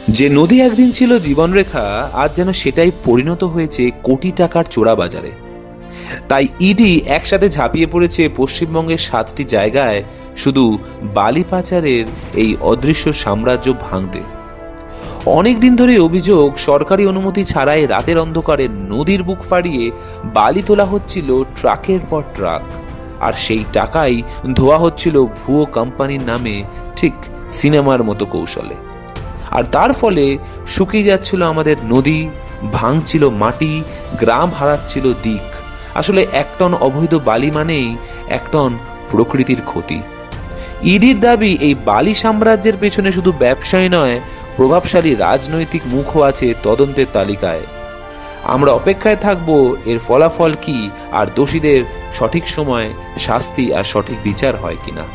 যে নদী একদিন ছিল জীবনরেখা, আজ যেন সেটাই পরিণত হয়েছে কোটি টাকার চোরা বাজারে। তাই ইডি একসাথে ঝাঁপিয়ে পড়েছে পশ্চিমবঙ্গের 7টি জায়গায় শুধু বালি পাচারের এই অদৃশ্য সাম্রাজ্য ভাঙতে। অনেক দিন ধরে অভিযোগ, সরকারি অনুমতি ছাড়াই রাতের অন্ধকারে নদীর বুক ফাড়িয়ে বালি তোলা হচ্ছিল ট্রাকের পর ট্রাক, আর সেই টাকাই ধোয়া হচ্ছিল ভুয়ো কোম্পানির নামে, ঠিক সিনেমার মতো কৌশলে। আর তার ফলে শুকিয়ে যাচ্ছিল আমাদের নদী, ভাঙছিল মাটি, গ্রাম হারাচ্ছিল দিক। আসলে 1 টন অবৈধ বালি মানেই 1 টন প্রকৃতির ক্ষতি। ইডির দাবি, এই বালি সাম্রাজ্যের পেছনে শুধু ব্যবসায়ী নয়, প্রভাবশালী রাজনৈতিক মুখও আছে তদন্তের তালিকায়। আমরা অপেক্ষায় থাকব এর ফলাফল কি, আর দোষীদের সঠিক সময় শাস্তি আর সঠিক বিচার হয় কিনা।